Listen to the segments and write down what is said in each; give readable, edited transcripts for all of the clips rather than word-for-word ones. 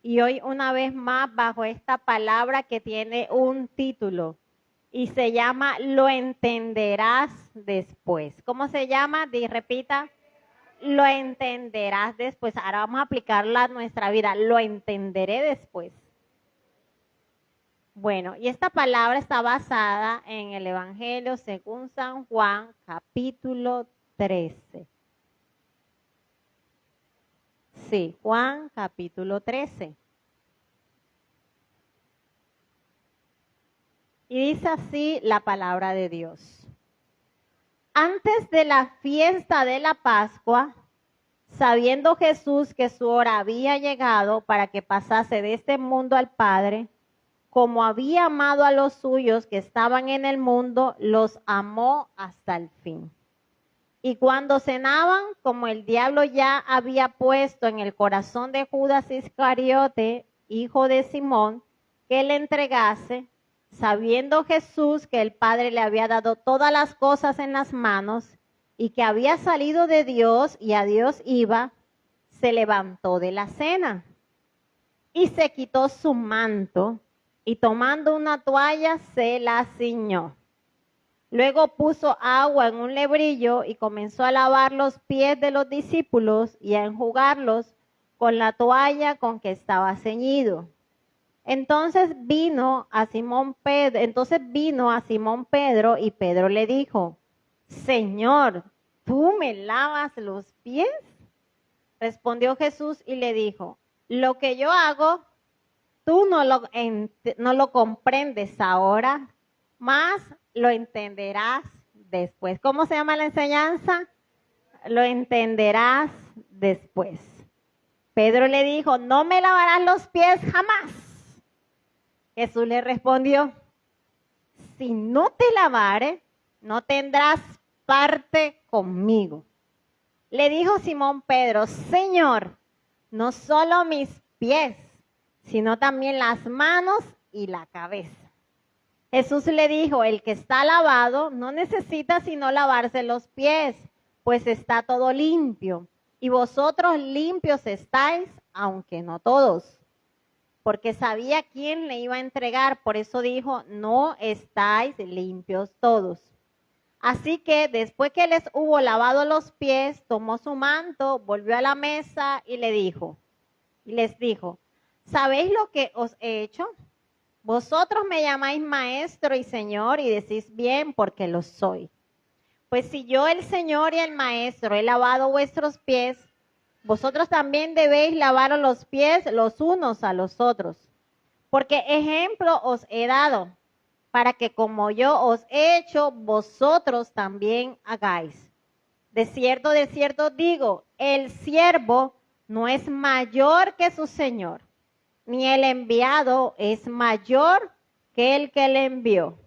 Y hoy una vez más bajo esta palabra que tiene un título y se llama Lo entenderás después. ¿Cómo se llama? Repita. Lo entenderás después. Ahora vamos a aplicarla a nuestra vida. Lo entenderé después. Bueno, y esta palabra está basada en el Evangelio según San Juan, capítulo 13. Sí, Juan, capítulo 13. Y dice así la palabra de Dios. Antes de la fiesta de la Pascua, sabiendo Jesús que su hora había llegado para que pasase de este mundo al Padre, como había amado a los suyos que estaban en el mundo, los amó hasta el fin. Y cuando cenaban, como el diablo ya había puesto en el corazón de Judas Iscariote, hijo de Simón, que le entregase, sabiendo Jesús que el Padre le había dado todas las cosas en las manos y que había salido de Dios y a Dios iba, se levantó de la cena y se quitó su manto y tomando una toalla se la ciñó. Luego puso agua en un lebrillo y comenzó a lavar los pies de los discípulos y a enjugarlos con la toalla con que estaba ceñido. Entonces vino a Simón Pedro y Pedro le dijo, Señor, ¿tú me lavas los pies? Respondió Jesús y le dijo, lo que yo hago, tú no lo comprendes ahora, mas lo entenderás después. ¿Cómo se llama la enseñanza? Lo entenderás después. Pedro le dijo, no me lavarás los pies jamás. Jesús le respondió, si no te lavare, no tendrás parte conmigo. Le dijo Simón Pedro, Señor, no solo mis pies, sino también las manos y la cabeza. Jesús le dijo, el que está lavado no necesita sino lavarse los pies, pues está todo limpio. Y vosotros limpios estáis, aunque no todos. Porque sabía quién le iba a entregar, por eso dijo, no estáis limpios todos. Así que después que les hubo lavado los pies, tomó su manto, volvió a la mesa y les dijo, ¿sabéis lo que os he hecho? Vosotros me llamáis maestro y señor y decís bien porque lo soy. Pues si yo el Señor y el maestro he lavado vuestros pies, vosotros también debéis lavaros los pies los unos a los otros. Porque ejemplo os he dado, para que como yo os he hecho, vosotros también hagáis. De cierto digo, el siervo no es mayor que su Señor, ni el enviado es mayor que el que le envió.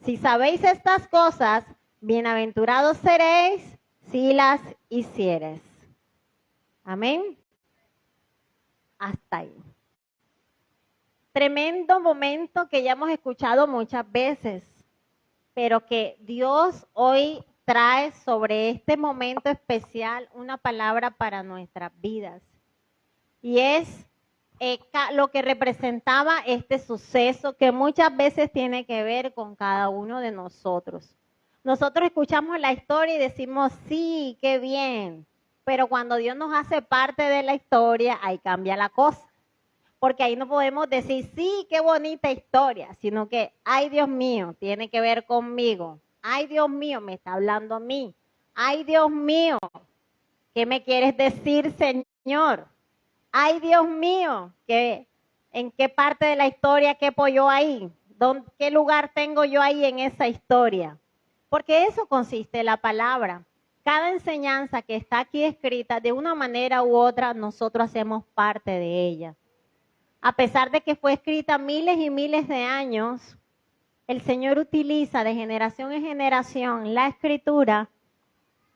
Si sabéis estas cosas, bienaventurados seréis si las hiciereis. Amén. Hasta ahí. Tremendo momento que ya hemos escuchado muchas veces, pero que Dios hoy trae sobre este momento especial una palabra para nuestras vidas. Y es lo que representaba este suceso que muchas veces tiene que ver con cada uno de nosotros. Nosotros escuchamos la historia y decimos, sí, qué bien, pero cuando Dios nos hace parte de la historia, ahí cambia la cosa. Porque ahí no podemos decir, sí, qué bonita historia, sino que, ay Dios mío, tiene que ver conmigo. Ay Dios mío, me está hablando a mí. Ay Dios mío, ¿qué me quieres decir, Señor? Ay, Dios mío, ¿en qué parte de la historia quepo yo ahí? ¿Qué lugar tengo yo ahí en esa historia? Porque eso consiste la palabra. Cada enseñanza que está aquí escrita, de una manera u otra, nosotros hacemos parte de ella. A pesar de que fue escrita miles y miles de años, el Señor utiliza de generación en generación la escritura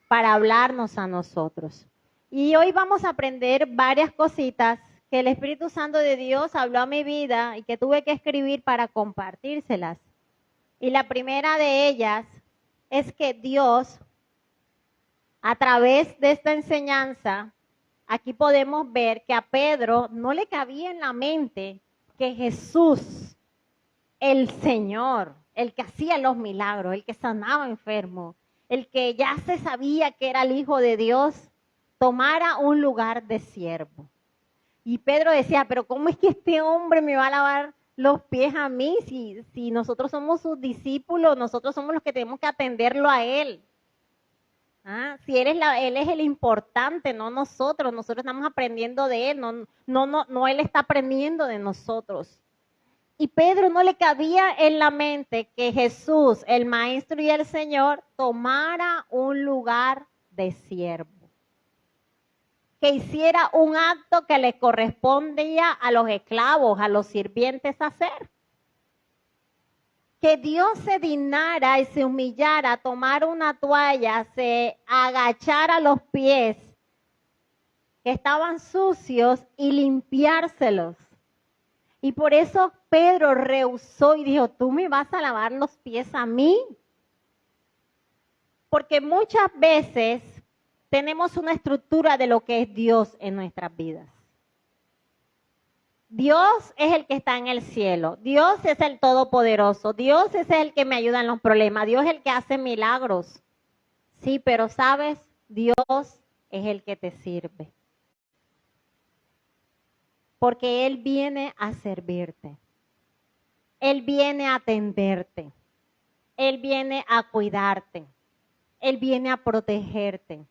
para hablarnos a nosotros. Y hoy vamos a aprender varias cositas que el Espíritu Santo de Dios habló a mi vida y que tuve que escribir para compartírselas. Y la primera de ellas es que Dios, a través de esta enseñanza, aquí podemos ver que a Pedro no le cabía en la mente que Jesús, el Señor, el que hacía los milagros, el que sanaba enfermos, el que ya se sabía que era el Hijo de Dios, tomara un lugar de siervo. Y Pedro decía, pero ¿cómo es que este hombre me va a lavar los pies a mí? Si nosotros somos sus discípulos, nosotros somos los que tenemos que atenderlo a él. Si él es el importante, no nosotros. Nosotros estamos aprendiendo de él, no él está aprendiendo de nosotros. Y Pedro no le cabía en la mente que Jesús, el Maestro y el Señor, tomara un lugar de siervo. Que hiciera un acto que le correspondía a los esclavos, a los sirvientes hacer. Que Dios se dignara y se humillara, tomar una toalla, se agachara los pies que estaban sucios y limpiárselos. Y por eso Pedro rehusó y dijo, ¿tú me vas a lavar los pies a mí? Porque muchas veces tenemos una estructura de lo que es Dios en nuestras vidas. Dios es el que está en el cielo. Dios es el todopoderoso. Dios es el que me ayuda en los problemas. Dios es el que hace milagros. Sí, pero sabes, Dios es el que te sirve. Porque Él viene a servirte. Él viene a atenderte. Él viene a cuidarte. Él viene a protegerte.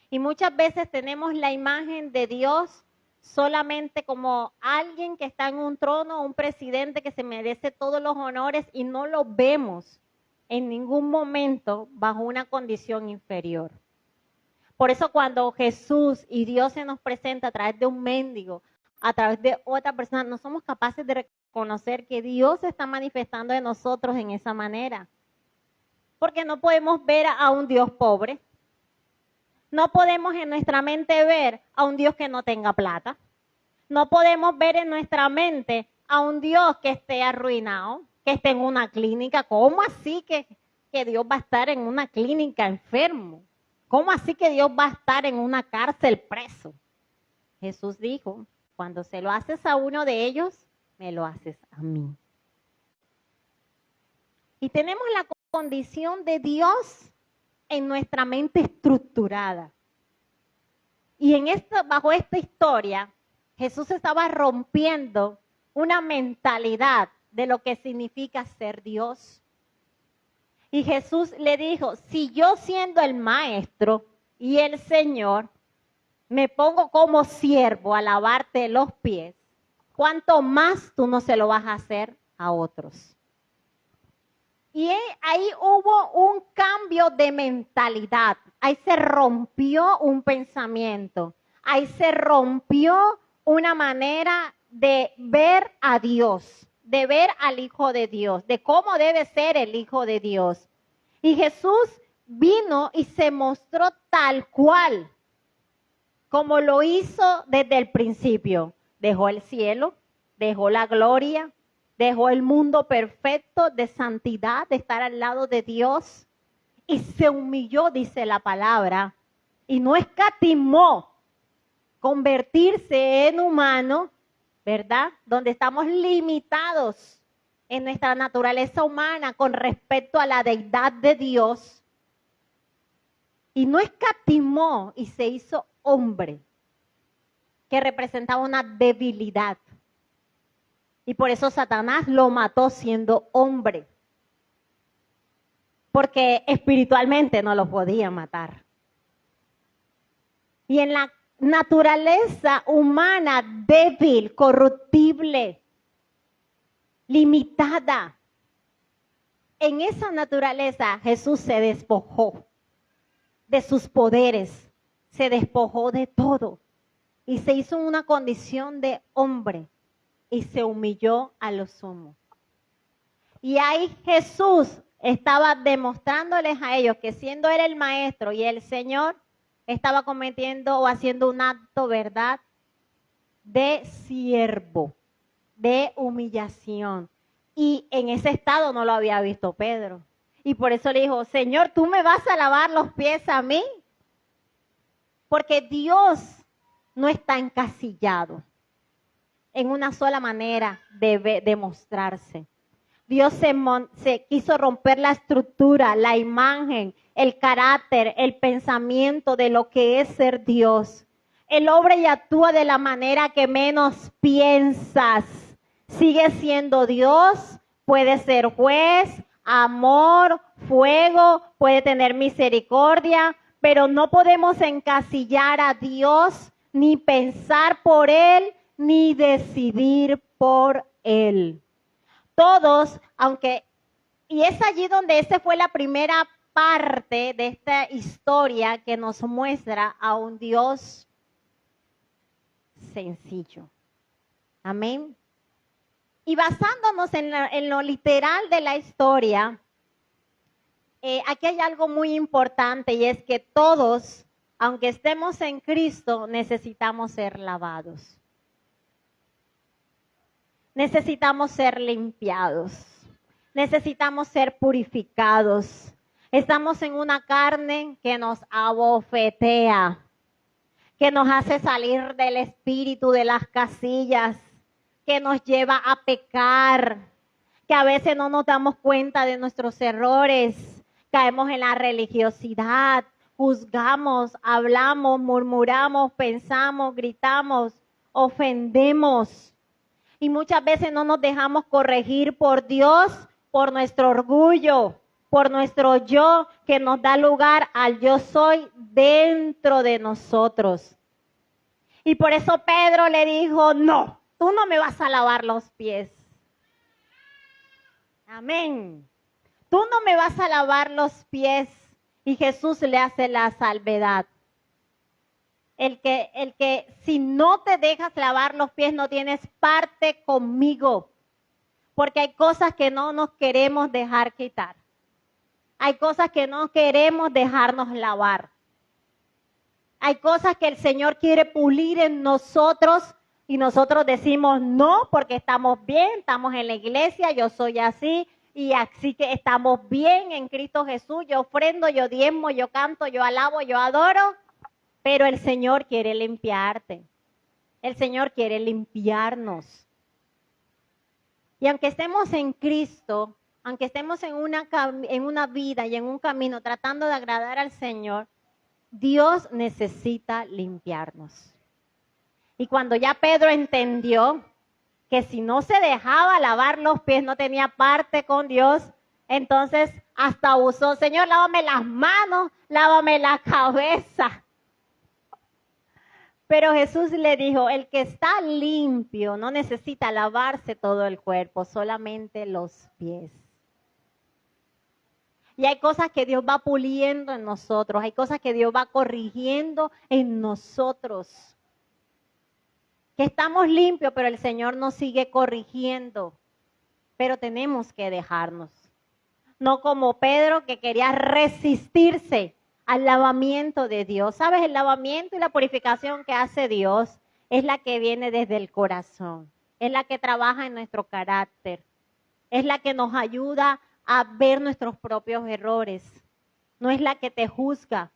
Y muchas veces tenemos la imagen de Dios solamente como alguien que está en un trono, un presidente que se merece todos los honores y no lo vemos en ningún momento bajo una condición inferior. Por eso cuando Jesús y Dios se nos presenta a través de un mendigo, a través de otra persona, no somos capaces de reconocer que Dios se está manifestando en nosotros en esa manera. Porque no podemos ver a un Dios pobre. No podemos en nuestra mente ver a un Dios que no tenga plata. No podemos ver en nuestra mente a un Dios que esté arruinado, que esté en una clínica. ¿Cómo así que Dios va a estar en una clínica enfermo? ¿Cómo así que Dios va a estar en una cárcel preso? Jesús dijo, cuando se lo haces a uno de ellos, me lo haces a mí. Y tenemos la condición de Dios en nuestra mente estructurada. Y bajo esta historia, Jesús estaba rompiendo una mentalidad de lo que significa ser Dios. Y Jesús le dijo, si yo siendo el Maestro y el Señor, me pongo como siervo a lavarte los pies, ¿cuánto más tú no se lo vas a hacer a otros? Y ahí hubo un cambio de mentalidad. Ahí se rompió un pensamiento. Ahí se rompió una manera de ver a Dios, de ver al Hijo de Dios, de cómo debe ser el Hijo de Dios. Y Jesús vino y se mostró tal cual, como lo hizo desde el principio. Dejó el cielo, dejó la gloria, dejó el mundo perfecto de santidad, de estar al lado de Dios. Y se humilló, dice la palabra, y no escatimó convertirse en humano, ¿verdad? Donde estamos limitados en nuestra naturaleza humana con respecto a la deidad de Dios. Y no escatimó y se hizo hombre, que representaba una debilidad. Y por eso Satanás lo mató siendo hombre. Porque espiritualmente no lo podía matar. Y en la naturaleza humana débil, corruptible, limitada, en esa naturaleza Jesús se despojó de sus poderes, se despojó de todo y se hizo una condición de hombre y se humilló a lo sumo. Y ahí Jesús estaba demostrándoles a ellos que siendo él el Maestro y el Señor, estaba cometiendo o haciendo un acto, ¿verdad?, de siervo, de humillación. Y en ese estado no lo había visto Pedro. Y por eso le dijo, Señor, ¿tú me vas a lavar los pies a mí? Porque Dios no está encasillado en una sola manera de mostrarse. Dios se quiso romper la estructura, la imagen, el carácter, el pensamiento de lo que es ser Dios. Él obra y actúa de la manera que menos piensas. Sigue siendo Dios, puede ser juez, amor, fuego, puede tener misericordia, pero no podemos encasillar a Dios, ni pensar por Él, ni decidir por Él. Todos, y es allí donde esa fue la primera parte de esta historia que nos muestra a un Dios sencillo. Amén. Y basándonos en lo literal de la historia, aquí hay algo muy importante y es que todos, aunque estemos en Cristo, necesitamos ser lavados. Necesitamos ser limpiados. Necesitamos ser purificados. Estamos en una carne que nos abofetea, que nos hace salir del espíritu de las casillas, que nos lleva a pecar, que a veces no nos damos cuenta de nuestros errores, caemos en la religiosidad, juzgamos, hablamos, murmuramos, pensamos, gritamos, ofendemos. Y muchas veces no nos dejamos corregir por Dios, por nuestro orgullo, por nuestro yo, que nos da lugar al yo soy dentro de nosotros. Y por eso Pedro le dijo, no, tú no me vas a lavar los pies. Amén. Tú no me vas a lavar los pies. Y Jesús le hace la salvedad. El que si no te dejas lavar los pies no tienes parte conmigo. Porque hay cosas que no nos queremos dejar quitar. Hay cosas que no queremos dejarnos lavar. Hay cosas que el Señor quiere pulir en nosotros y nosotros decimos no porque estamos bien, estamos en la iglesia, yo soy así y así que estamos bien en Cristo Jesús. Yo ofrendo, yo diezmo, yo canto, yo alabo, yo adoro. Pero el Señor quiere limpiarte. El Señor quiere limpiarnos. Y aunque estemos en Cristo, aunque estemos en una vida y en un camino tratando de agradar al Señor, Dios necesita limpiarnos. Y cuando ya Pedro entendió que si no se dejaba lavar los pies, no tenía parte con Dios, entonces hasta usó, Señor, lávame las manos, lávame la cabeza. Pero Jesús le dijo, el que está limpio no necesita lavarse todo el cuerpo, solamente los pies. Y hay cosas que Dios va puliendo en nosotros, hay cosas que Dios va corrigiendo en nosotros. Que estamos limpios, pero el Señor nos sigue corrigiendo. Pero tenemos que dejarnos. No como Pedro que quería resistirse al lavamiento de Dios. ¿Sabes? El lavamiento y la purificación que hace Dios es la que viene desde el corazón. Es la que trabaja en nuestro carácter. Es la que nos ayuda a ver nuestros propios errores. No es la que te juzga.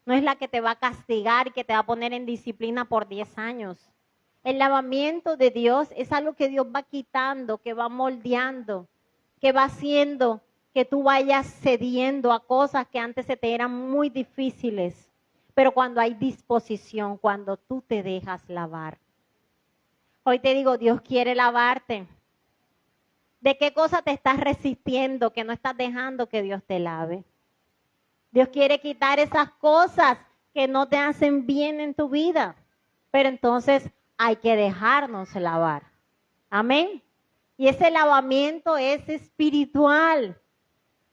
No es la que te va a castigar y que te va a poner en disciplina por 10 años. El lavamiento de Dios es algo que Dios va quitando, que va moldeando, que va haciendo que tú vayas cediendo a cosas que antes se te eran muy difíciles. Pero cuando hay disposición, cuando tú te dejas lavar. Hoy te digo, Dios quiere lavarte. ¿De qué cosa te estás resistiendo que no estás dejando que Dios te lave? Dios quiere quitar esas cosas que no te hacen bien en tu vida. Pero entonces hay que dejarnos lavar. Amén. Y ese lavamiento es espiritual.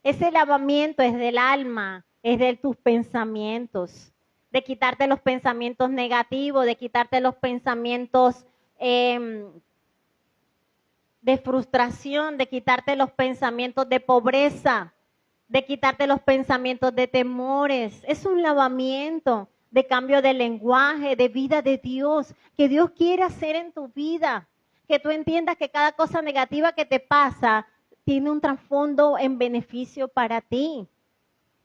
Ese lavamiento es del alma, es de tus pensamientos. De quitarte los pensamientos negativos, de quitarte los pensamientos de frustración, de quitarte los pensamientos de pobreza, de quitarte los pensamientos de temores. Es un lavamiento de cambio de lenguaje, de vida de Dios, que Dios quiere hacer en tu vida. Que tú entiendas que cada cosa negativa que te pasa tiene un trasfondo en beneficio para ti.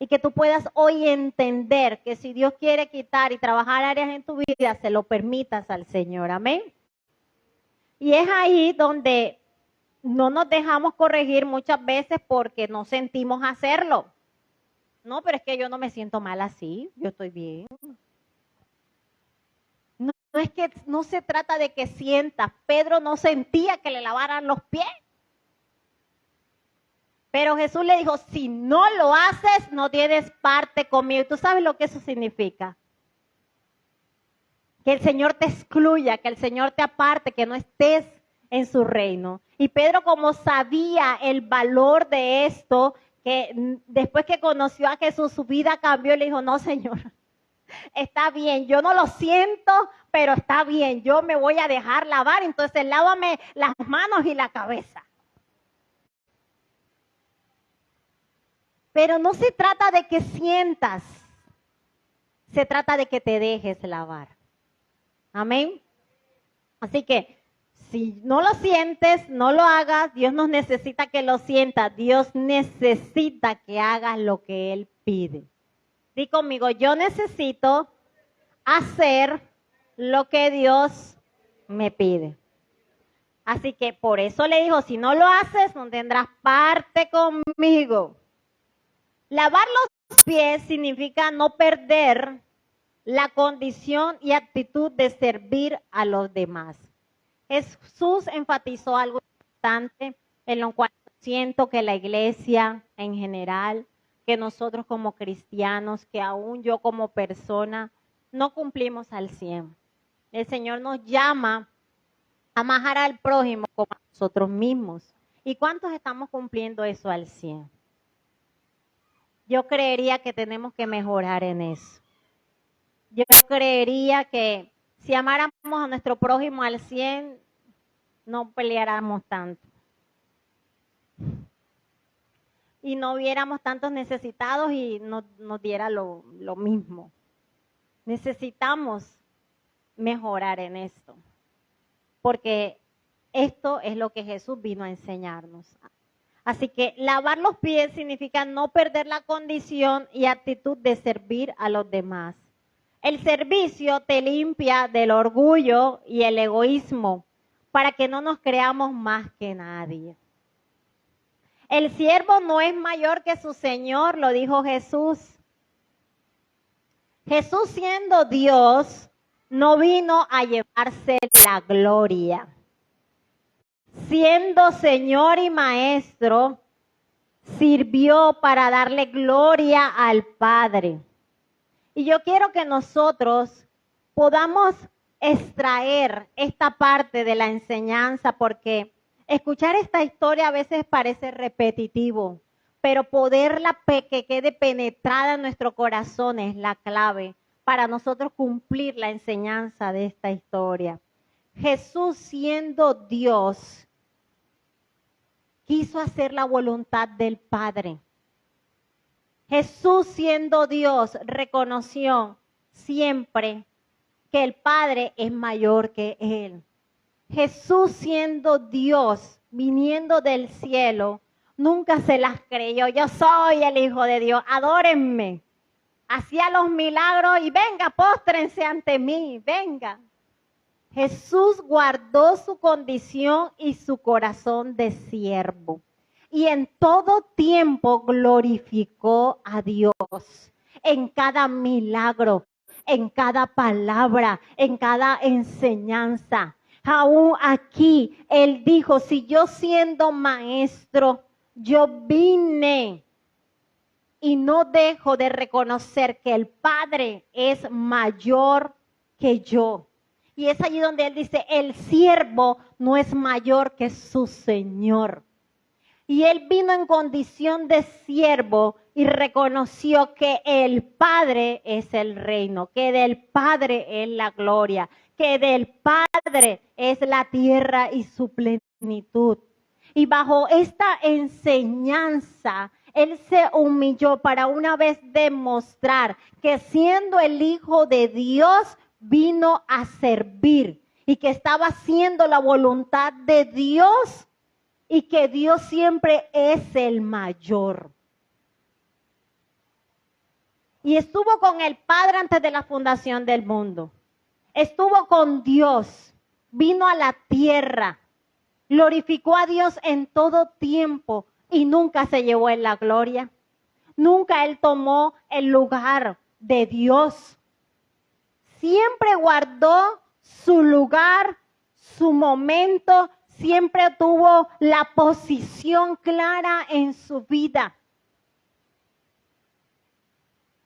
Y que tú puedas hoy entender que si Dios quiere quitar y trabajar áreas en tu vida, se lo permitas al Señor. Amén. Y es ahí donde no nos dejamos corregir muchas veces porque no sentimos hacerlo. No, pero es que yo no me siento mal así, yo estoy bien. No, no es que no se trata de que sientas. Pedro no sentía que le lavaran los pies. Pero Jesús le dijo, si no lo haces, no tienes parte conmigo. ¿Y tú sabes lo que eso significa? Que el Señor te excluya, que el Señor te aparte, que no estés en su reino. Y Pedro, como sabía el valor de esto, que después que conoció a Jesús, su vida cambió y le dijo, no, Señor, está bien, yo no lo siento, pero está bien, yo me voy a dejar lavar, entonces lávame las manos y la cabeza. Pero no se trata de que sientas, se trata de que te dejes lavar. Amén. Así que si no lo sientes, no lo hagas. Dios no necesita que lo sientas. Dios necesita que hagas lo que Él pide. Di conmigo, yo necesito hacer lo que Dios me pide. Así que por eso le dijo, si no lo haces, no tendrás parte conmigo. Lavar los pies significa no perder la condición y actitud de servir a los demás. Jesús enfatizó algo importante en lo cual siento que la iglesia en general, que nosotros como cristianos, que aún yo como persona, no cumplimos al 100. El Señor nos llama a amar al prójimo como a nosotros mismos. ¿Y cuántos estamos cumpliendo eso al 100? Yo creería que tenemos que mejorar en eso. Yo creería que si amáramos a nuestro prójimo al 100, no peleáramos tanto. Y no viéramos tantos necesitados y nos diera lo mismo. Necesitamos mejorar en esto. Porque esto es lo que Jesús vino a enseñarnos. Así que lavar los pies significa no perder la condición y actitud de servir a los demás. El servicio te limpia del orgullo y el egoísmo para que no nos creamos más que nadie. El siervo no es mayor que su Señor, lo dijo Jesús. Jesús, siendo Dios, no vino a llevarse la gloria. Siendo Señor y Maestro, sirvió para darle gloria al Padre. Y yo quiero que nosotros podamos extraer esta parte de la enseñanza, porque escuchar esta historia a veces parece repetitivo, pero poderla que quede penetrada en nuestro corazón es la clave para nosotros cumplir la enseñanza de esta historia. Jesús, siendo Dios, quiso hacer la voluntad del Padre. Jesús, siendo Dios, reconoció siempre que el Padre es mayor que Él. Jesús, siendo Dios, viniendo del cielo, nunca se las creyó. Yo soy el Hijo de Dios, adórenme. Hacía los milagros y venga, póstrense ante mí, venga. Jesús guardó su condición y su corazón de siervo. Y en todo tiempo glorificó a Dios. En cada milagro, en cada palabra, en cada enseñanza. Aún aquí, Él dijo, si yo siendo maestro, yo vine y no dejo de reconocer que el Padre es mayor que yo. Y es allí donde Él dice, el siervo no es mayor que su Señor. Y Él vino en condición de siervo y reconoció que el Padre es el reino, que del Padre es la gloria, que del Padre es la tierra y su plenitud. Y bajo esta enseñanza, Él se humilló para una vez demostrar que siendo el Hijo de Dios, vino a servir y que estaba haciendo la voluntad de Dios y que Dios siempre es el mayor. Y estuvo con el Padre antes de la fundación del mundo. Estuvo con Dios. Vino a la tierra. Glorificó a Dios en todo tiempo y nunca se llevó en la gloria. Nunca Él tomó el lugar de Dios. Siempre guardó su lugar, su momento, siempre tuvo la posición clara en su vida.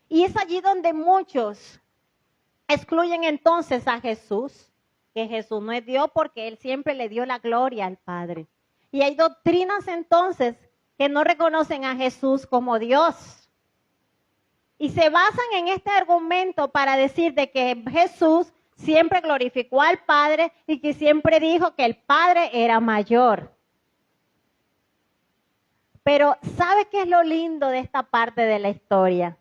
Y es allí donde muchos excluyen entonces a Jesús, que Jesús no es Dios porque Él siempre le dio la gloria al Padre. Y hay doctrinas entonces que no reconocen a Jesús como Dios. Y se basan en este argumento para decir de que Jesús siempre glorificó al Padre y que siempre dijo que el Padre era mayor. Pero ¿sabe qué es lo lindo de esta parte de la historia?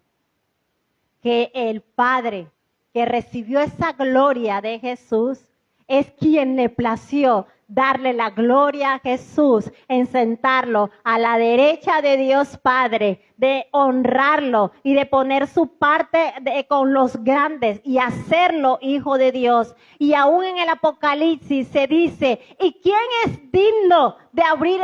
Que el Padre que recibió esa gloria de Jesús es quien le plació darle la gloria a Jesús, en sentarlo a la derecha de Dios Padre, de honrarlo y de poner su parte con los grandes y hacerlo hijo de Dios. Y aún en el Apocalipsis se dice, ¿y quién es digno de abrir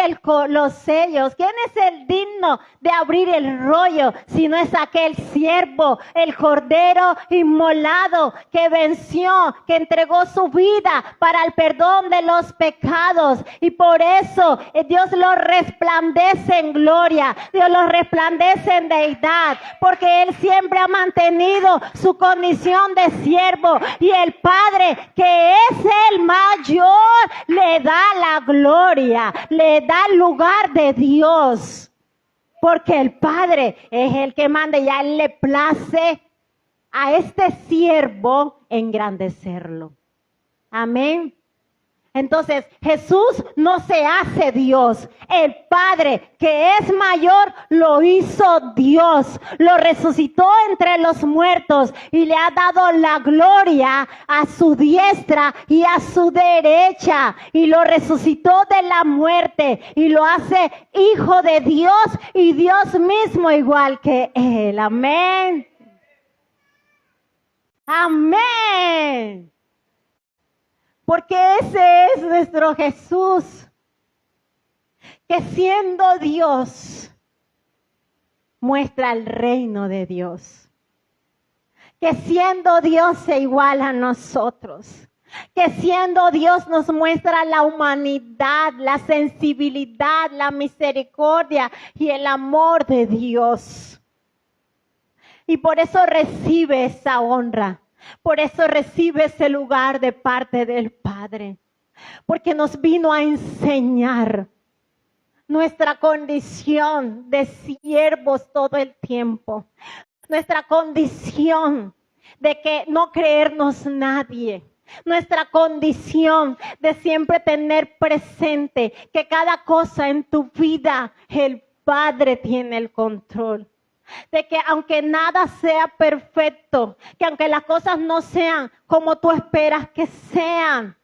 los sellos? ¿Quién es el digno de abrir el rollo? Si no es aquel siervo, el Cordero inmolado que venció, que entregó su vida para el perdón de los pecados. Y por eso Dios lo resplandece en gloria, Dios lo resplandece en deidad, porque Él siempre ha mantenido su condición de siervo, y el Padre, que es el mayor, le da la gloria, le da el lugar de Dios, porque el Padre es el que manda y a Él le place a este siervo engrandecerlo. Amén. Entonces, Jesús no se hace Dios. El Padre, que es mayor, lo hizo Dios. Lo resucitó entre los muertos y le ha dado la gloria a su diestra y a su derecha. Y lo resucitó de la muerte y lo hace hijo de Dios y Dios mismo igual que Él. Amén. Amén. Porque ese es nuestro Jesús, que siendo Dios, muestra el reino de Dios. Que siendo Dios se iguala a nosotros. Que siendo Dios nos muestra la humanidad, la sensibilidad, la misericordia y el amor de Dios. Y por eso recibe esa honra. Por eso recibe ese lugar de parte del Padre. Porque nos vino a enseñar nuestra condición de siervos todo el tiempo. Nuestra condición de que no creernos nadie. Nuestra condición de siempre tener presente que cada cosa en tu vida el Padre tiene el control. De que aunque nada sea perfecto, que aunque las cosas no sean como tú esperas que sean,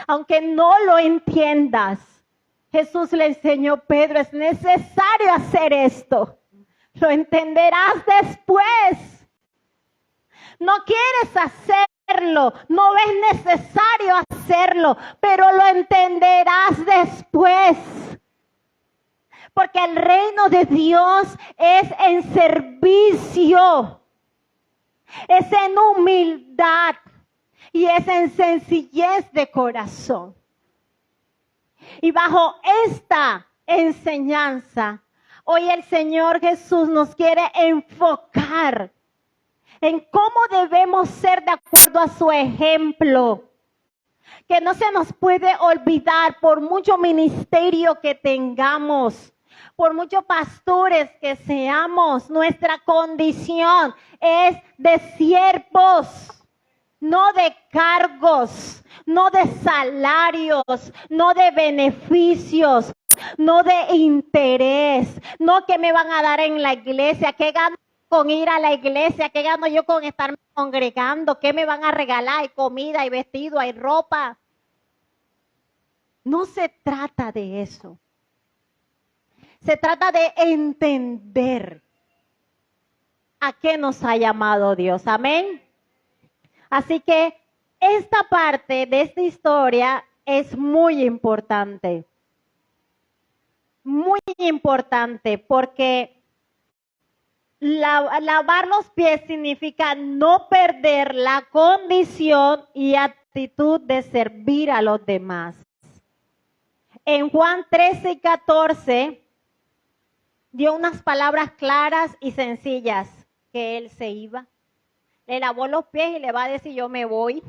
aunque no lo entiendas, Jesús le enseñó a Pedro, es necesario hacer esto. Lo entenderás después. No quieres hacerlo, no ves necesario hacerlo, pero lo entenderás después. Porque el reino de Dios es en servicio, es en humildad y es en sencillez de corazón. Y bajo esta enseñanza, hoy el Señor Jesús nos quiere enfocar en cómo debemos ser de acuerdo a su ejemplo. Que no se nos puede olvidar por mucho ministerio que tengamos, por muchos pastores que seamos, nuestra condición es de siervos, no de cargos, no de salarios, no de beneficios, no de interés, no que me van a dar en la iglesia, que gano con ir a la iglesia, qué gano yo con estarme congregando, qué me van a regalar, hay comida, hay vestido, hay ropa. No se trata de eso. Se trata de entender a qué nos ha llamado Dios. Amén. Así que esta parte de esta historia es muy importante. Muy importante porque lavar los pies significa no perder la condición y actitud de servir a los demás. En Juan 13 y 14 dio unas palabras claras y sencillas, que él se iba. Le lavó los pies y le va a decir, yo me voy.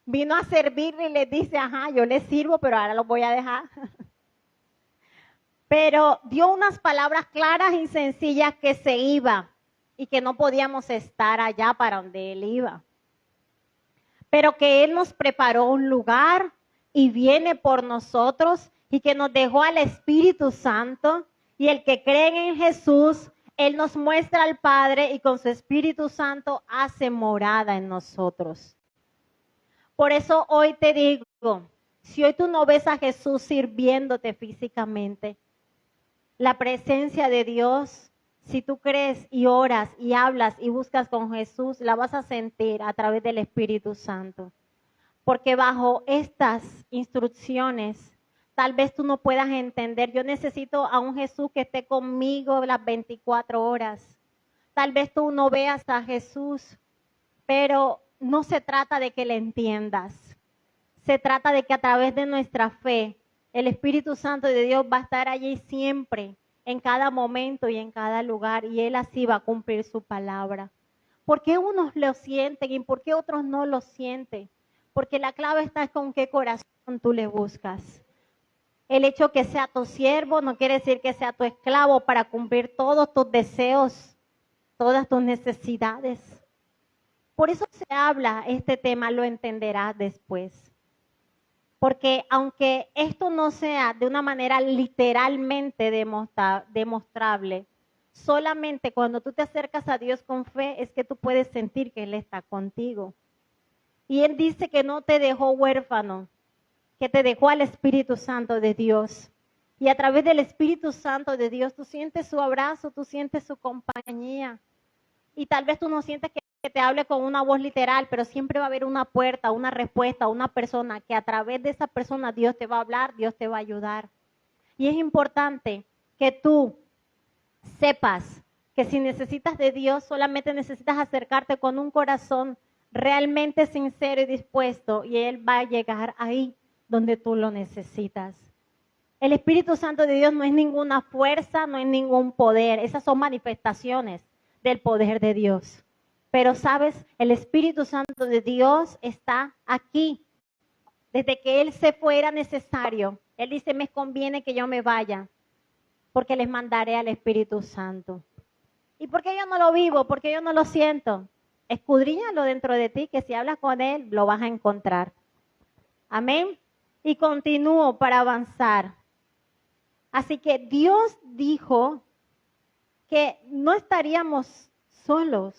Vino a servirle y le dice, ajá, yo le sirvo, pero ahora los voy a dejar. Pero dio unas palabras claras y sencillas que se iba y que no podíamos estar allá para donde él iba. Pero que él nos preparó un lugar y viene por nosotros y que nos dejó al Espíritu Santo, y el que cree en Jesús, él nos muestra al Padre y con su Espíritu Santo hace morada en nosotros. Por eso hoy te digo, si hoy tú no ves a Jesús sirviéndote físicamente, la presencia de Dios, si tú crees y oras y hablas y buscas con Jesús, la vas a sentir a través del Espíritu Santo. Porque bajo estas instrucciones, tal vez tú no puedas entender. Yo necesito a un Jesús que esté conmigo las 24 horas. Tal vez tú no veas a Jesús, pero no se trata de que le entiendas. Se trata de que a través de nuestra fe, el Espíritu Santo de Dios va a estar allí siempre, en cada momento y en cada lugar, y Él así va a cumplir su palabra. ¿Por qué unos lo sienten y por qué otros no lo sienten? Porque la clave está con qué corazón tú le buscas. El hecho que sea tu siervo no quiere decir que sea tu esclavo para cumplir todos tus deseos, todas tus necesidades. Por eso se habla este tema, lo entenderás después. Porque aunque esto no sea de una manera literalmente demostrable, solamente cuando tú te acercas a Dios con fe es que tú puedes sentir que Él está contigo. Y Él dice que no te dejó huérfano, que te dejó al Espíritu Santo de Dios. Y a través del Espíritu Santo de Dios tú sientes su abrazo, tú sientes su compañía. Y tal vez tú no sientes que te hable con una voz literal, pero siempre va a haber una puerta, una respuesta, una persona que a través de esa persona Dios te va a hablar, Dios te va a ayudar. Y es importante que tú sepas que si necesitas de Dios, solamente necesitas acercarte con un corazón realmente sincero y dispuesto, y Él va a llegar ahí donde tú lo necesitas. El Espíritu Santo de Dios no es ninguna fuerza, no es ningún poder, esas son manifestaciones del poder de Dios. Pero sabes, el Espíritu Santo de Dios está aquí. Desde que Él se fue era necesario. Él dice, me conviene que yo me vaya, porque les mandaré al Espíritu Santo. ¿Y por qué yo no lo vivo? ¿Por qué yo no lo siento? Escudriñalo dentro de ti, que si hablas con Él, lo vas a encontrar. Amén. Y continúo para avanzar. Así que Dios dijo que no estaríamos solos,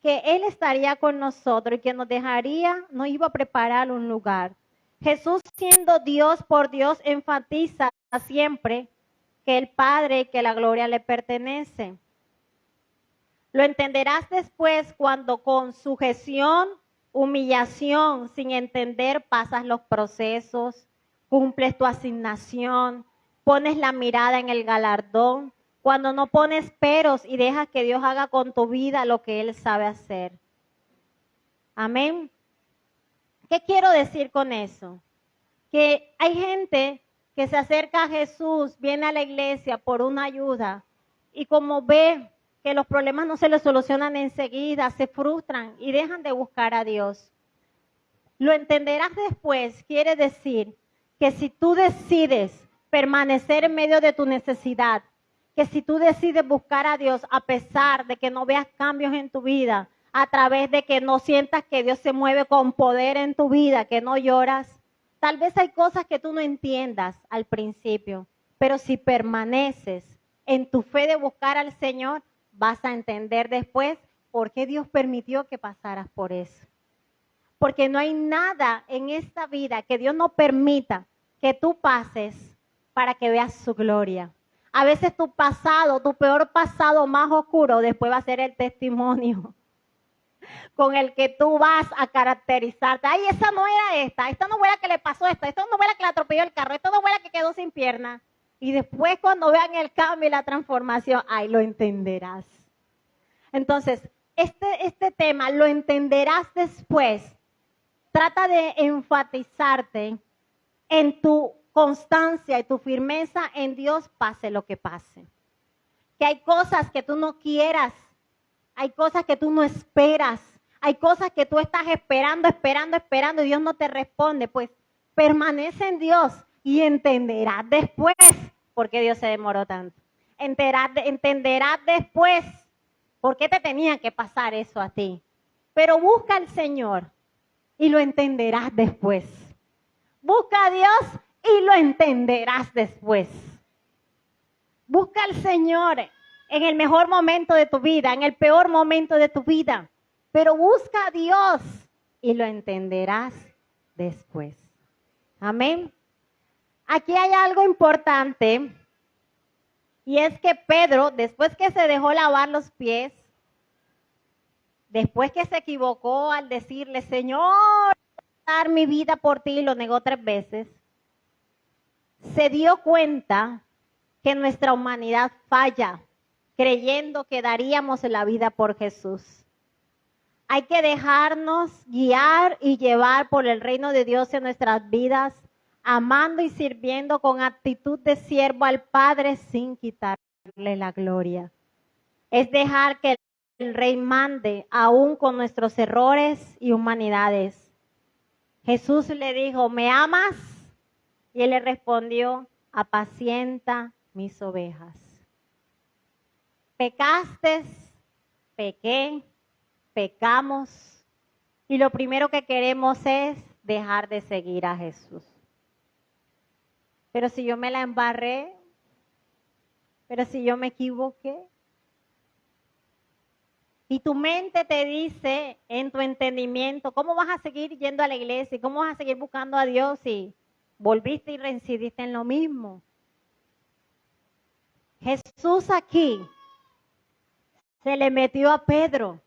que Él estaría con nosotros y que nos dejaría, nos iba a preparar un lugar. Jesús, siendo Dios por Dios, enfatiza siempre que el Padre, que la gloria le pertenece. Lo entenderás después cuando con sujeción, humillación, sin entender, pasas los procesos, cumples tu asignación, pones la mirada en el galardón, cuando no pones peros y dejas que Dios haga con tu vida lo que Él sabe hacer. Amén. ¿Qué quiero decir con eso? Que hay gente que se acerca a Jesús, viene a la iglesia por una ayuda y como ve que los problemas no se les solucionan enseguida, se frustran y dejan de buscar a Dios. Lo entenderás después, quiere decir que si tú decides permanecer en medio de tu necesidad, que si tú decides buscar a Dios a pesar de que no veas cambios en tu vida, a través de que no sientas que Dios se mueve con poder en tu vida, que no lloras, tal vez hay cosas que tú no entiendas al principio, pero si permaneces en tu fe de buscar al Señor, vas a entender después por qué Dios permitió que pasaras por eso. Porque no hay nada en esta vida que Dios no permita que tú pases para que veas su gloria. A veces tu pasado, tu peor pasado más oscuro, después va a ser el testimonio con el que tú vas a caracterizarte. Ay, esa no era esta no fue la que le pasó esta no fue la que le atropelló el carro, esta no fue la que quedó sin pierna. Y después cuando vean el cambio y la transformación, ahí lo entenderás. Entonces, este tema lo entenderás después. Trata de enfatizarte en tu constancia y tu firmeza en Dios, pase lo que pase. Que hay cosas que tú no quieras, hay cosas que tú no esperas, hay cosas que tú estás esperando y Dios no te responde. Pues permanece en Dios y entenderás después por qué Dios se demoró tanto. Entenderás después por qué te tenía que pasar eso a ti. Pero busca al Señor y lo entenderás después. Busca a Dios y lo entenderás después. Busca al Señor en el mejor momento de tu vida, en el peor momento de tu vida. Pero busca a Dios y lo entenderás después. Amén. Aquí hay algo importante y es que Pedro, después que se dejó lavar los pies, después que se equivocó al decirle, Señor, dar mi vida por ti, lo negó 3 veces, se dio cuenta que nuestra humanidad falla, creyendo que daríamos la vida por Jesús. Hay que dejarnos guiar y llevar por el reino de Dios en nuestras vidas, amando y sirviendo con actitud de siervo al Padre sin quitarle la gloria. Es dejar que el Rey mande aún con nuestros errores y humanidades. Jesús le dijo, ¿me amas? Y él le respondió, apacienta mis ovejas. Pecaste, pequé, pecamos y lo primero que queremos es dejar de seguir a Jesús. Pero si yo me la embarré, pero si yo me equivoqué. Y tu mente te dice en tu entendimiento, ¿cómo vas a seguir yendo a la iglesia? ¿Cómo vas a seguir buscando a Dios si volviste y reincidiste en lo mismo? Jesús aquí se le metió a Pedro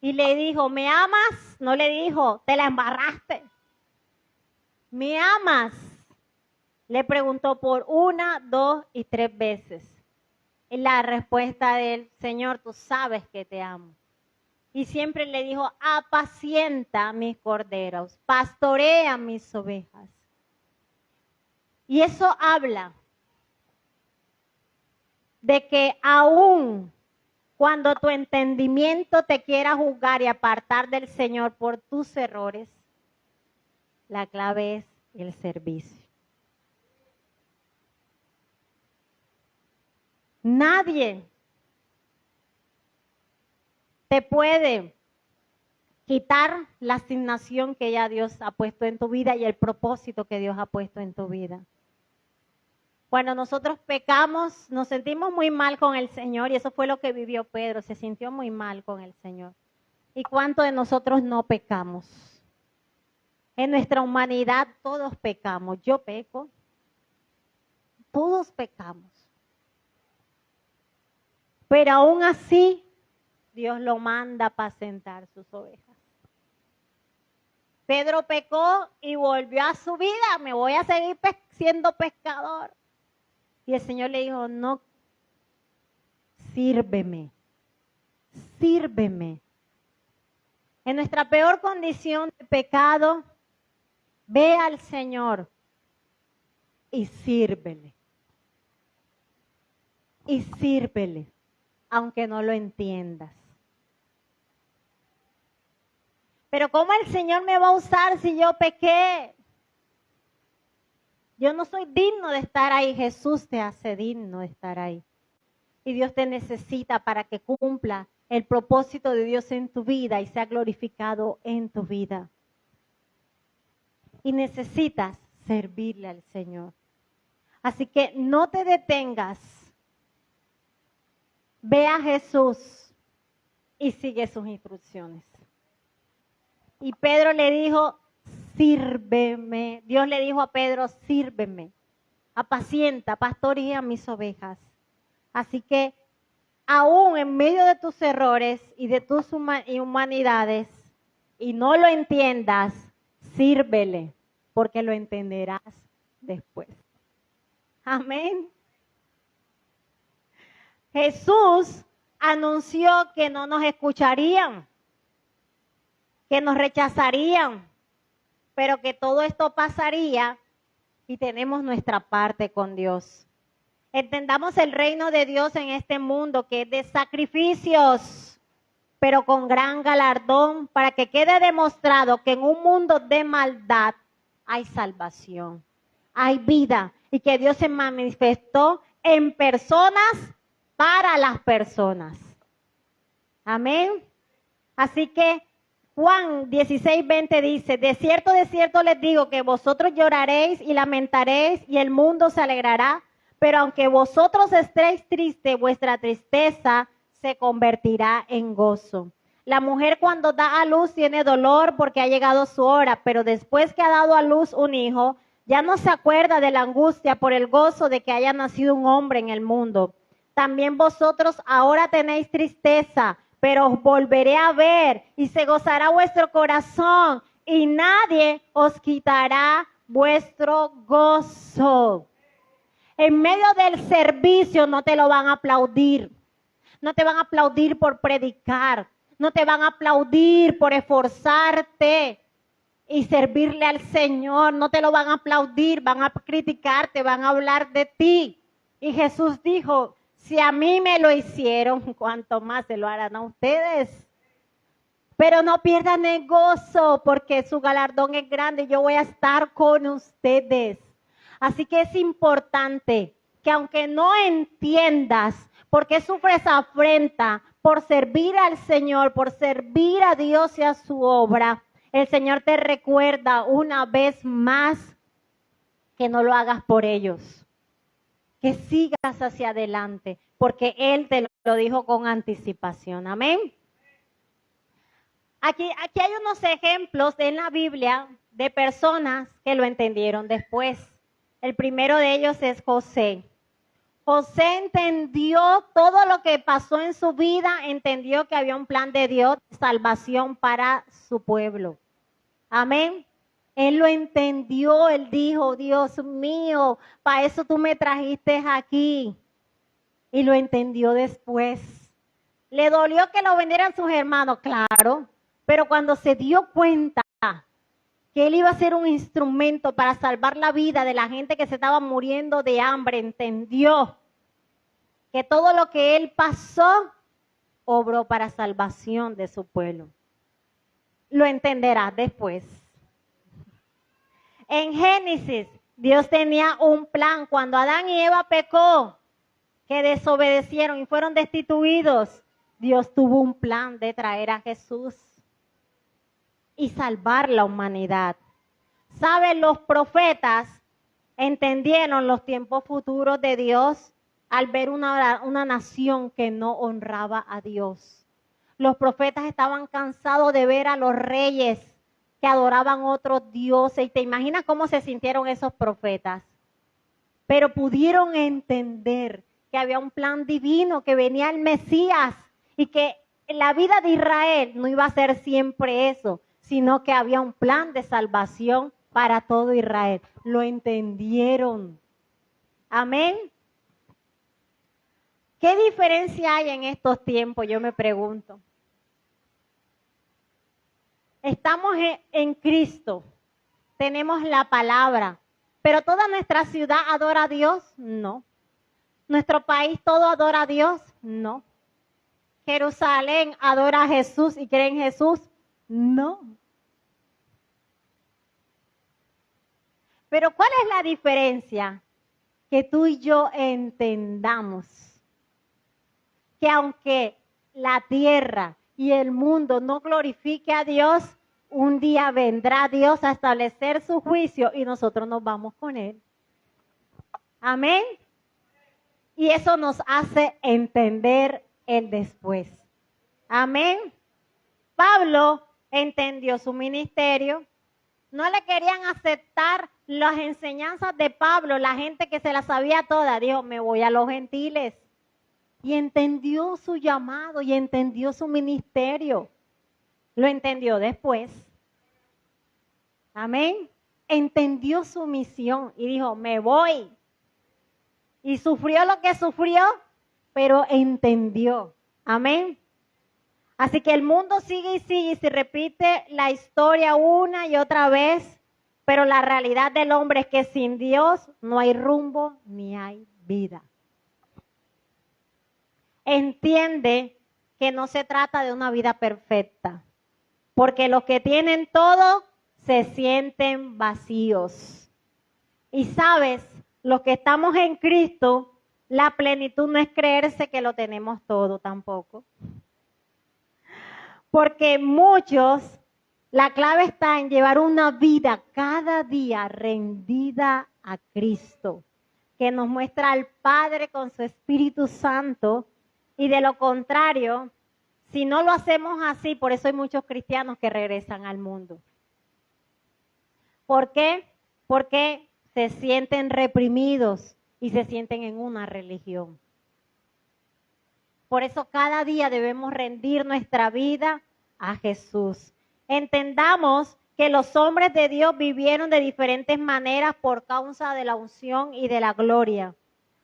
y le dijo, ¿me amas? No le dijo, te la embarraste. ¿Me amas? Le preguntó por 1, 2 y 3 veces. Y la respuesta del Señor, tú sabes que te amo. Y siempre le dijo, apacienta mis corderos, pastorea mis ovejas. Y eso habla de que aún cuando tu entendimiento te quiera juzgar y apartar del Señor por tus errores, la clave es el servicio. Nadie te puede quitar la asignación que ya Dios ha puesto en tu vida y el propósito que Dios ha puesto en tu vida. Cuando nosotros pecamos, nos sentimos muy mal con el Señor y eso fue lo que vivió Pedro, se sintió muy mal con el Señor. ¿Y cuántos de nosotros no pecamos? En nuestra humanidad todos pecamos, yo peco, todos pecamos. Pero aún así, Dios lo manda para apacentar sus ovejas. Pedro pecó y volvió a su vida, me voy a seguir siendo pescador. Y el Señor le dijo, no, sírveme, sírveme. En nuestra peor condición de pecado, ve al Señor y sírvele. Y sírvele, aunque no lo entiendas. Pero ¿cómo el Señor me va a usar si yo pequé? Yo no soy digno de estar ahí. Jesús te hace digno de estar ahí. Y Dios te necesita para que cumpla el propósito de Dios en tu vida y sea glorificado en tu vida. Y necesitas servirle al Señor. Así que no te detengas. Ve a Jesús y sigue sus instrucciones. Y Pedro le dijo, sírveme. Dios le dijo a Pedro, sírveme. apacienta, pastorea mis ovejas. Así que aún en medio de tus errores y de tus humanidades, y no lo entiendas, sírvele, porque lo entenderás después. Amén. Jesús anunció que no nos escucharían, que nos rechazarían, pero que todo esto pasaría y tenemos nuestra parte con Dios. Entendamos el reino de Dios en este mundo, que es de sacrificios, pero con gran galardón, para que quede demostrado que en un mundo de maldad hay salvación, hay vida, y que Dios se manifestó en personas para las personas. Amén. Así que Juan 16:20 dice, de cierto les digo que vosotros lloraréis y lamentaréis y el mundo se alegrará, pero aunque vosotros estéis tristes, vuestra tristeza se convertirá en gozo. La mujer cuando da a luz tiene dolor porque ha llegado su hora, pero después que ha dado a luz un hijo, ya no se acuerda de la angustia por el gozo de que haya nacido un hombre en el mundo. También vosotros ahora tenéis tristeza, pero os volveré a ver y se gozará vuestro corazón y nadie os quitará vuestro gozo. En medio del servicio no te lo van a aplaudir. No te van a aplaudir por predicar. No te van a aplaudir por esforzarte y servirle al Señor. No te lo van a aplaudir, van a criticarte, van a hablar de ti. Y Jesús dijo, si a mí me lo hicieron, cuánto más se lo harán a ustedes. Pero no pierdan el gozo porque su galardón es grande. Yo voy a estar con ustedes. Así que es importante que aunque no entiendas por qué sufres afrenta, por servir al Señor, por servir a Dios y a su obra, el Señor te recuerda una vez más que no lo hagas por ellos, que sigas hacia adelante, porque Él te lo dijo con anticipación. Amén. Aquí hay unos ejemplos en la Biblia de personas que lo entendieron después. El primero de ellos es José. José entendió todo lo que pasó en su vida, entendió que había un plan de Dios de salvación para su pueblo. Amén. Él lo entendió, él dijo, Dios mío, para eso tú me trajiste aquí. Y lo entendió después. Le dolió que lo vendieran sus hermanos, claro, pero cuando se dio cuenta que él iba a ser un instrumento para salvar la vida de la gente que se estaba muriendo de hambre, entendió que todo lo que él pasó obró para salvación de su pueblo. Lo entenderás después. En Génesis, Dios tenía un plan. Cuando Adán y Eva pecó, que desobedecieron y fueron destituidos, Dios tuvo un plan de traer a Jesús y salvar la humanidad. ¿Saben? Los profetas entendieron los tiempos futuros de Dios al ver una nación que no honraba a Dios. Los profetas estaban cansados de ver a los reyes que adoraban otros dioses. ¿Y te imaginas cómo se sintieron esos profetas? Pero pudieron entender que había un plan divino, que venía el Mesías y que la vida de Israel no iba a ser siempre eso, sino que había un plan de salvación para todo Israel. Lo entendieron. Amén. ¿Qué diferencia hay en estos tiempos? Yo me pregunto. Estamos en Cristo, tenemos la palabra, pero ¿toda nuestra ciudad adora a Dios? No. ¿Nuestro país todo adora a Dios? No. ¿Jerusalén adora a Jesús y cree en Jesús? No. Pero ¿cuál es la diferencia? Que tú y yo entendamos que aunque la tierra y el mundo no glorifique a Dios, un día vendrá Dios a establecer su juicio y nosotros nos vamos con Él. Amén. Y eso nos hace entender el después. Amén. Pablo entendió su ministerio. No le querían aceptar las enseñanzas de Pablo, la gente que se las sabía todas, dijo, me voy a los gentiles. Y entendió su llamado y entendió su ministerio. Lo entendió después. Amén. Entendió su misión y dijo, me voy. Y sufrió lo que sufrió, pero entendió. Amén. Así que el mundo sigue y sigue y se repite la historia una y otra vez, pero la realidad del hombre es que sin Dios no hay rumbo ni hay vida. Entiende que no se trata de una vida perfecta, porque los que tienen todo se sienten vacíos. Y sabes, los que estamos en Cristo, la plenitud no es creerse que lo tenemos todo tampoco. Porque muchos, la clave está en llevar una vida cada día rendida a Cristo, que nos muestra al Padre con su Espíritu Santo, y de lo contrario, si no lo hacemos así, por eso hay muchos cristianos que regresan al mundo. ¿Por qué? Porque se sienten reprimidos y se sienten en una religión. Por eso cada día debemos rendir nuestra vida a Jesús. Entendamos que los hombres de Dios vivieron de diferentes maneras por causa de la unción y de la gloria.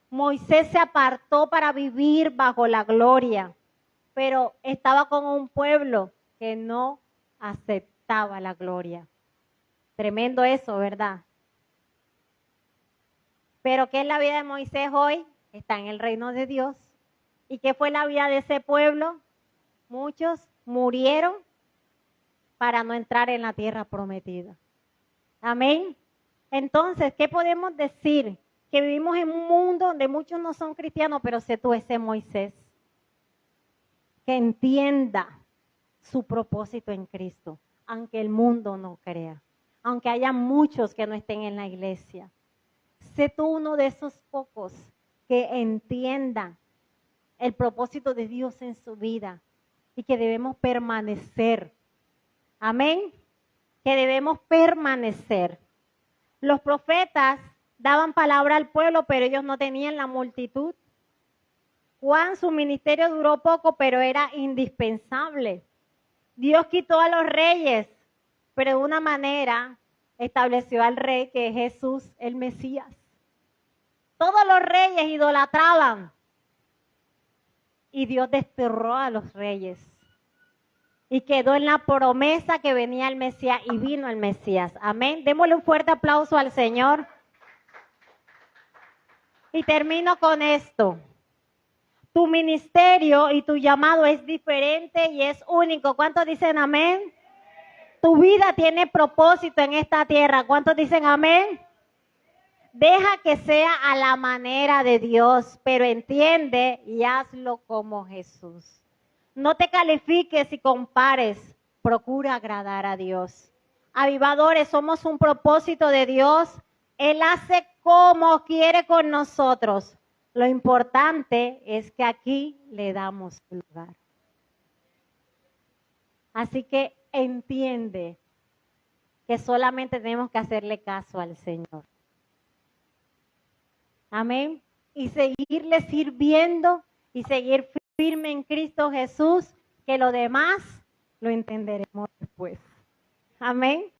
Moisés se apartó para vivir bajo la gloria, pero estaba con un pueblo que no aceptaba la gloria. Tremendo eso, ¿verdad? Pero ¿qué es la vida de Moisés hoy? Está en el reino de Dios. ¿Y qué fue la vida de ese pueblo? Muchos murieron para no entrar en la tierra prometida. Amén. Entonces, ¿qué podemos decir? Que vivimos en un mundo donde muchos no son cristianos, pero sé tú ese Moisés, que entienda su propósito en Cristo, aunque el mundo no crea, aunque haya muchos que no estén en la iglesia. Sé tú uno de esos pocos que entiendan el propósito de Dios en su vida y que debemos permanecer. Amén. Que debemos permanecer. Los profetas daban palabra al pueblo, pero ellos no tenían la multitud. Juan, su ministerio duró poco, pero era indispensable. Dios quitó a los reyes, pero de una manera estableció al rey que es Jesús, el Mesías. Todos los reyes idolatraban y Dios desterró a los reyes. Y quedó en la promesa que venía el Mesías y vino el Mesías. Amén. Démosle un fuerte aplauso al Señor. Y termino con esto. Tu ministerio y tu llamado es diferente y es único. ¿Cuántos dicen amén? Tu vida tiene propósito en esta tierra. ¿Cuántos dicen amén? Deja que sea a la manera de Dios, pero entiende y hazlo como Jesús. No te califiques y compares. Procura agradar a Dios. Avivadores, somos un propósito de Dios. Él hace como quiere con nosotros. Lo importante es que aquí le damos lugar. Así que entiende que solamente tenemos que hacerle caso al Señor. Amén. Y seguirle sirviendo y seguir firme en Cristo Jesús, que lo demás lo entenderemos después. Amén.